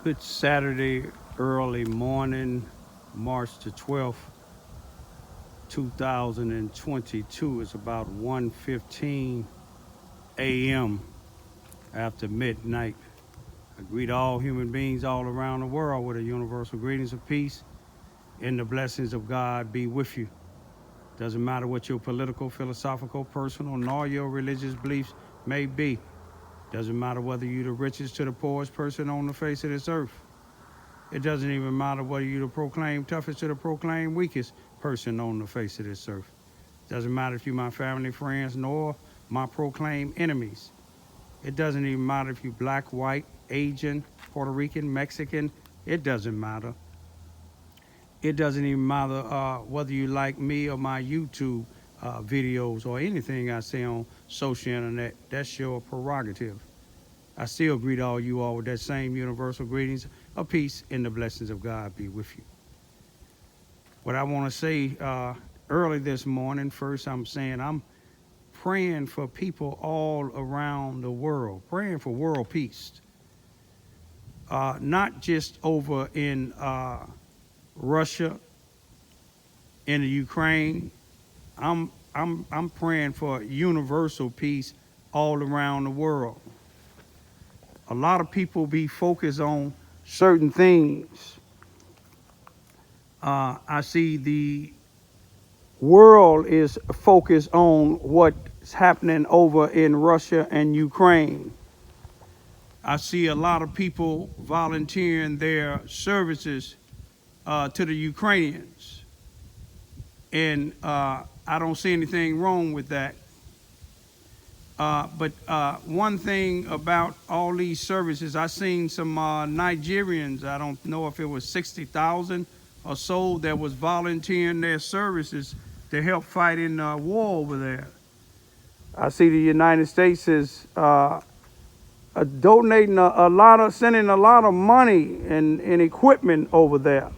Good Saturday early morning, March the 12th, 2022. It's about 1:15 a.m. after midnight. I greet all human beings all around the world with a universal greetings of peace and the blessings of God be with you. Doesn't matter what your political, philosophical, personal, nor your religious beliefs may be. Doesn't matter whether you're the richest to the poorest person on the face of this earth. It doesn't even matter whether you're the proclaimed toughest or the proclaimed weakest person on the face of this earth. Doesn't matter if you're my family, friends, nor my proclaimed enemies. It doesn't even matter if you're black, white, Asian, Puerto Rican, Mexican. It doesn't matter. It doesn't even matter whether you like me or my YouTube videos or anything I say on social internet. That's your prerogative. I still greet all you all with that same universal greetings of peace and the blessings of God be with you. What I want to say early this morning, first I'm saying I'm praying for people all around the world, praying for world peace. Not just over in Russia, in the Ukraine. I'm praying for universal peace all around the world. A lot of people be focused on certain things. I see the world is focused on what's happening over in Russia and Ukraine. I see a lot of people volunteering their services to the Ukrainians. And I don't see anything wrong with that. But one thing about all these services, I seen some Nigerians, I don't know if it was 60,000 or so that was volunteering their services to help fight in the war over there. I see the United States is donating a lot of, sending a lot of money and equipment over there.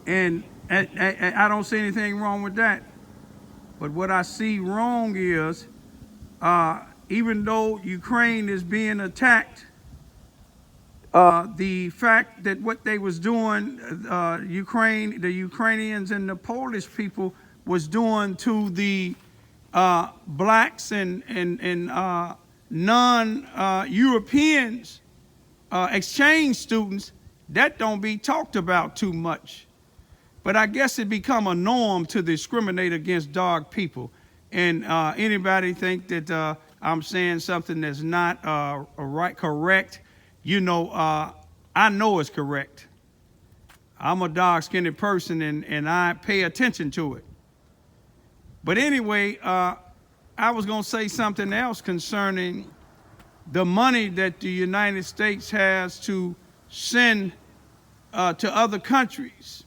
And I don't see anything wrong with that. But what I see wrong is, even though Ukraine is being attacked, the fact that what they was doing, the Ukrainians and the Polish people was doing to the blacks and non-Europeans, exchange students, that don't be talked about too much. But I guess it become a norm to discriminate against dark people. And anybody think that I'm saying something that's not correct, you know, I know it's correct. I'm a dark-skinned person and I pay attention to it. But anyway, I was going to say something else concerning the money that the United States has to send to other countries.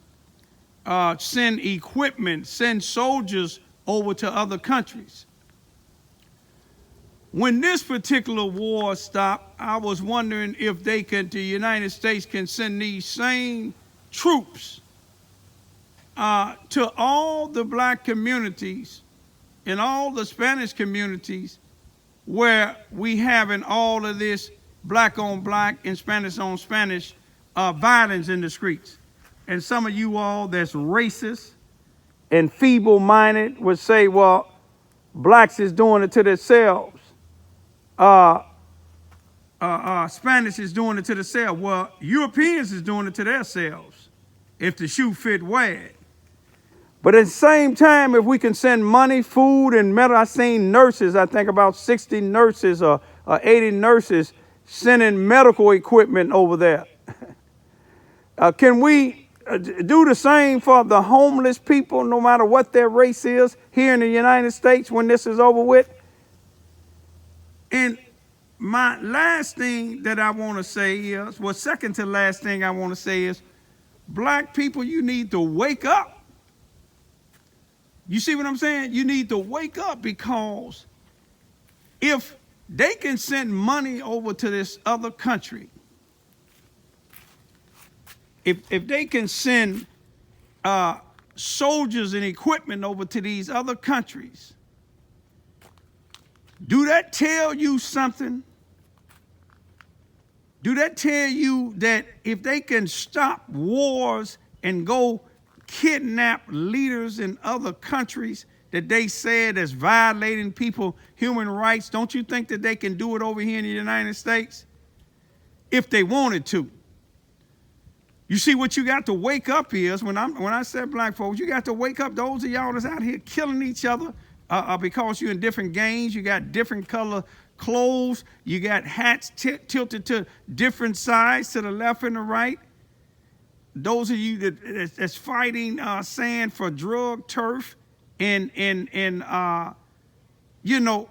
Send equipment, send soldiers over to other countries. When this particular war stopped, I was wondering if the United States can send these same troops to all the black communities and all the Spanish communities where we having all of this black on black and Spanish on Spanish violence in the streets. And some of you all that's racist and feeble-minded would say, well, blacks is doing it to themselves. Spanish is doing it to themselves. Well, Europeans is doing it to themselves, if the shoe fit, wear it. But at the same time, if we can send money, food, and I seen nurses, I think about 60 nurses or 80 nurses sending medical equipment over there. Can we do the same for the homeless people, no matter what their race is, here in the United States when this is over with? And my last thing that I want to say is, well, second to last thing I want to say is, black people, you need to wake up. You see what I'm saying? You need to wake up, because if they can send money over to this other country, if they can send soldiers and equipment over to these other countries, do that tell you something? Do that tell you that if they can stop wars and go kidnap leaders in other countries that they said is violating people human rights, don't you think that they can do it over here in the United States if they wanted to? You see, what you got to wake up is, when I said black folks, you got to wake up. Those of y'all that's out here killing each other because you're in different gangs, you got different color clothes, you got hats tilted to different sides, to the left and the right. Those of you that's fighting sand for drug turf in you know,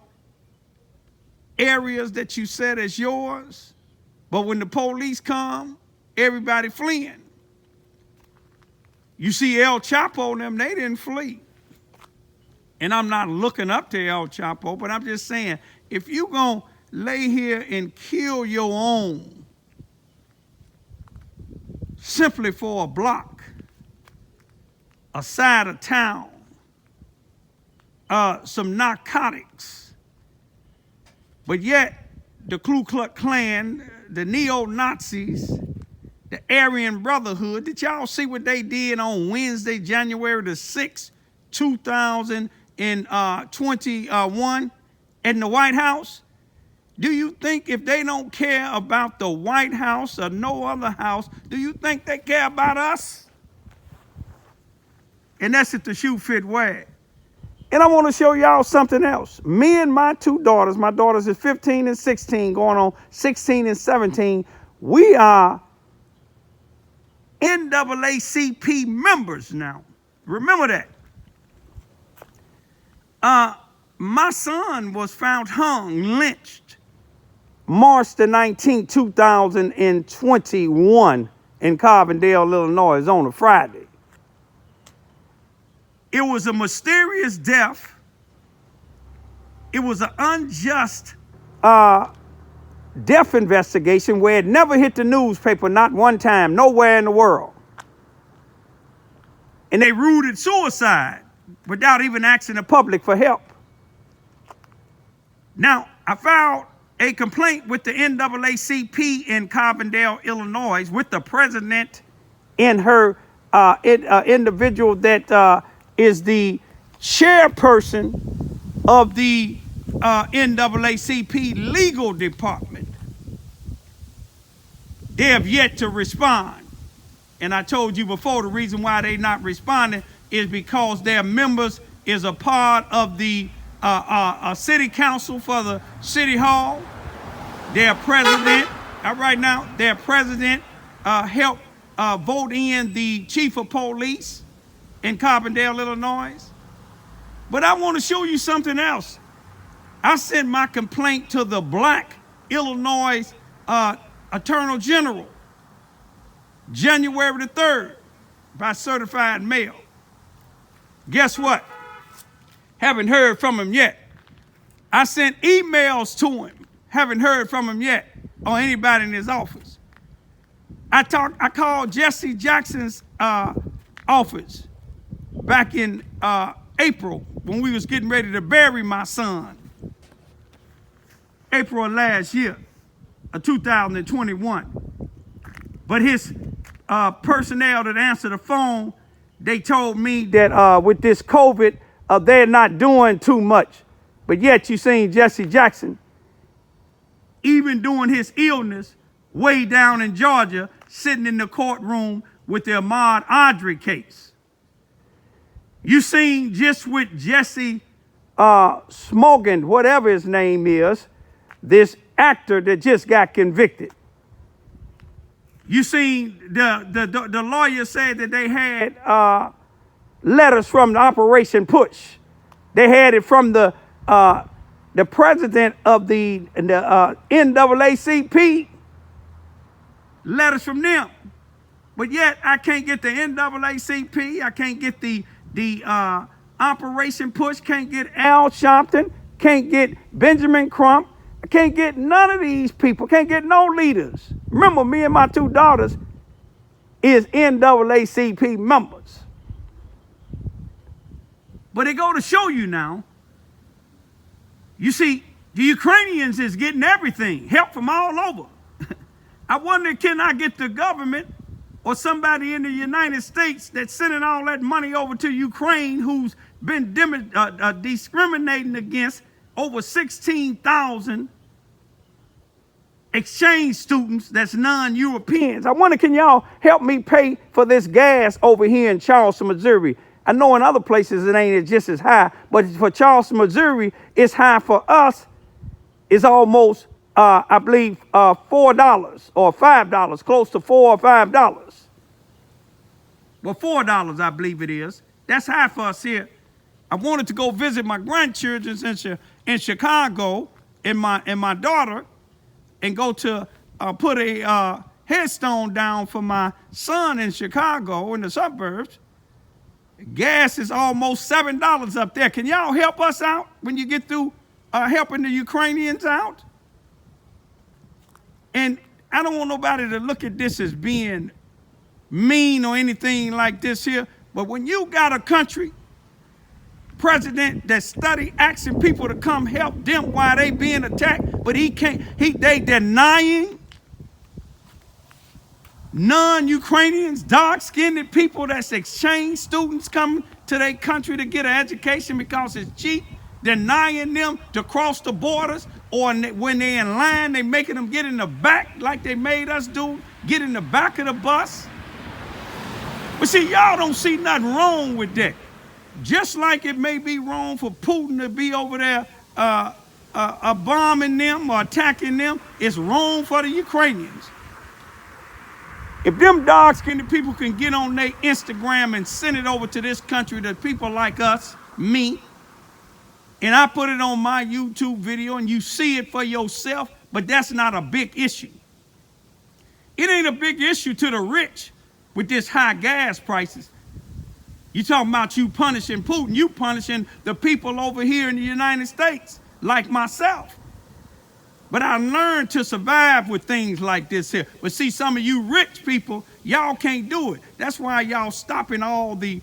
areas that you said is yours, but when the police come, everybody fleeing. You see El Chapo and them, they didn't flee. And I'm not looking up to El Chapo, but I'm just saying, if you gonna lay here and kill your own simply for a block, a side of town, some narcotics, but yet the Ku Klux Klan, the neo-Nazis, the Aryan Brotherhood, did y'all see what they did on Wednesday, January the 6th, 2021 in the White House? Do you think if they don't care about the White House or no other house, do you think they care about us? And that's if the shoe fit where. And I want to show y'all something else. Me and my two daughters, my daughters is 15 and 16, going on 16 and 17, we are NAACP members now. Remember that. My son was found hung, lynched, March the 19th, 2021 in Carbondale, Illinois, on a Friday. It was a mysterious death. It was an unjust death investigation where it never hit the newspaper, not one time, nowhere in the world. And they ruled it suicide without even asking the public for help. Now, I filed a complaint with the NAACP in Carbondale, Illinois, with the president and her individual that is the chairperson of the NAACP legal department. They have yet to respond. And I told you before, the reason why they not responding is because their members is a part of the city council for the city hall. Their president, right now, their president helped vote in the chief of police in Carbondale, Illinois. But I want to show you something else. I sent my complaint to the Black Illinois Attorney General, January the 3rd, by certified mail. Guess what? Haven't heard from him yet. I sent emails to him. Haven't heard from him yet, or anybody in his office. I called Jesse Jackson's office back in April when we was getting ready to bury my son. April of last year, 2021. But his personnel that answered the phone, they told me that with this COVID, they're not doing too much. But yet you seen Jesse Jackson, even during his illness, way down in Georgia, sitting in the courtroom with the Ahmaud Arbery case. You seen just with Jesse Smogan, whatever his name is, this actor that just got convicted. You seen the lawyer said that they had letters from the Operation Push. They had it from the president of the NAACP, letters from them. But yet I can't get the NAACP, I can't get the Operation Push, can't get Al Sharpton, can't get Benjamin Crump, I can't get none of these people, can't get no leaders. Remember, me and my two daughters is NAACP members. But it go to show you now, you see, the Ukrainians is getting everything, help from all over. I wonder, can I get the government or somebody in the United States that's sending all that money over to Ukraine, who's been discriminating against over 16,000 exchange students that's non-Europeans. I wonder, can y'all help me pay for this gas over here in Charleston, Missouri? I know in other places it ain't just as high, but for Charleston, Missouri, it's high. For us, it's almost, I believe, $4 or $5, close to $4 or $5. Well, $4, I believe it is. That's high for us here. I wanted to go visit my grandchildren in Chicago and my daughter, and go to put a headstone down for my son in Chicago in the suburbs. Gas is almost $7 up there. Can y'all help us out when you get through helping the Ukrainians out? And I don't want nobody to look at this as being mean or anything like this here, but when you got a country president that study asking people to come help them while they being attacked, but they denying non-Ukrainians, dark-skinned people that's exchange students coming to their country to get an education because it's cheap, denying them to cross the borders, or when they're in line, they making them get in the back like they made us do, get in the back of the bus. But see, y'all don't see nothing wrong with that. Just like it may be wrong for Putin to be over there bombing them or attacking them, it's wrong for the Ukrainians. If them dark-skinned people can get on their Instagram and send it over to this country to people like us, me, and I put it on my YouTube video and you see it for yourself, but that's not a big issue. It ain't a big issue to the rich with this high gas prices. You talking about you punishing Putin, you punishing the people over here in the United States, like myself. But I learned to survive with things like this here. But see, some of you rich people, y'all can't do it. That's why y'all stopping all the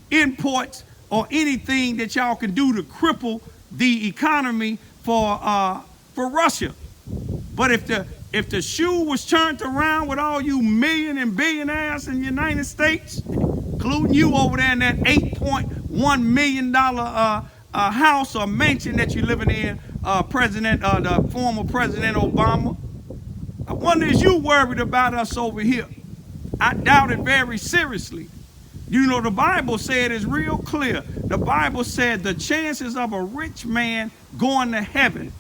imports or anything that y'all can do to cripple the economy for Russia. But if the shoe was turned around with all you million and billionaires in the United States, including you over there in that $8.1 million house or mansion that you're living in, the former President Obama, I wonder, is you worried about us over here? I doubt it very seriously. You know, the Bible said it's real clear. The Bible said the chances of a rich man going to heaven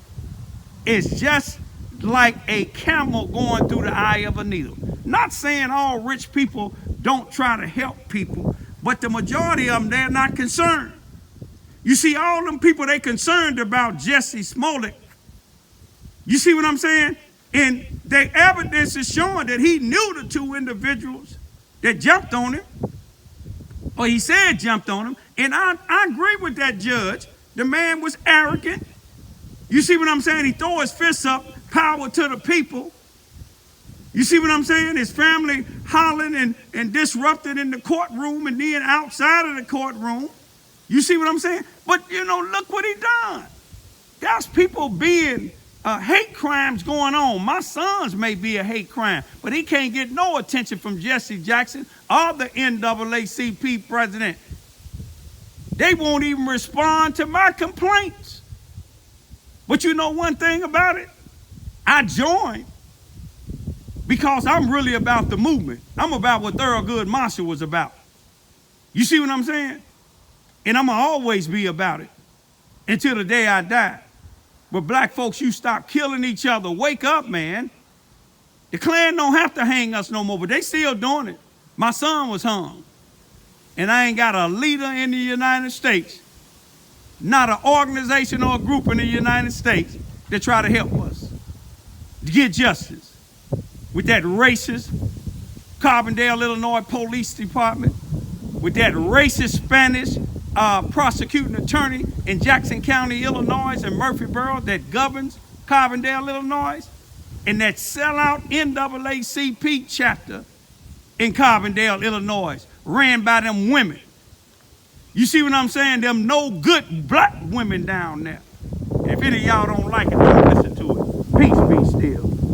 is just like a camel going through the eye of a needle. Not saying all rich people don't try to help people, but the majority of them, they're not concerned. You see, all them people, they concerned about Jussie Smollett. You see what I'm saying? And the evidence is showing that he knew the two individuals that jumped on him, or he said jumped on him. And I agree with that judge. The man was arrogant. You see what I'm saying? He threw his fists up, power to the people. You see what I'm saying? His family hollering and disrupted in the courtroom and then outside of the courtroom. You see what I'm saying? But, you know, look what he done. There's people being hate crimes going on. My son's may be a hate crime, but he can't get no attention from Jesse Jackson or the NAACP president. They won't even respond to my complaints. But you know one thing about it? I joined because I'm really about the movement. I'm about what Thurgood Marshall was about. You see what I'm saying? And I'm going to always be about it until the day I die. But black folks, you stop killing each other. Wake up, man. The Klan don't have to hang us no more, but they still doing it. My son was hung. And I ain't got a leader in the United States, not an organization or a group in the United States that try to help us to get justice with that racist Carbondale, Illinois Police Department, with that racist Spanish prosecuting attorney in Jackson County, Illinois, and Murphyboro that governs Carbondale, Illinois, and that sellout NAACP chapter in Carbondale, Illinois, ran by them women. You see what I'm saying? Them no good black women down there. If any of y'all don't like it, don't listen to it. Peace be still.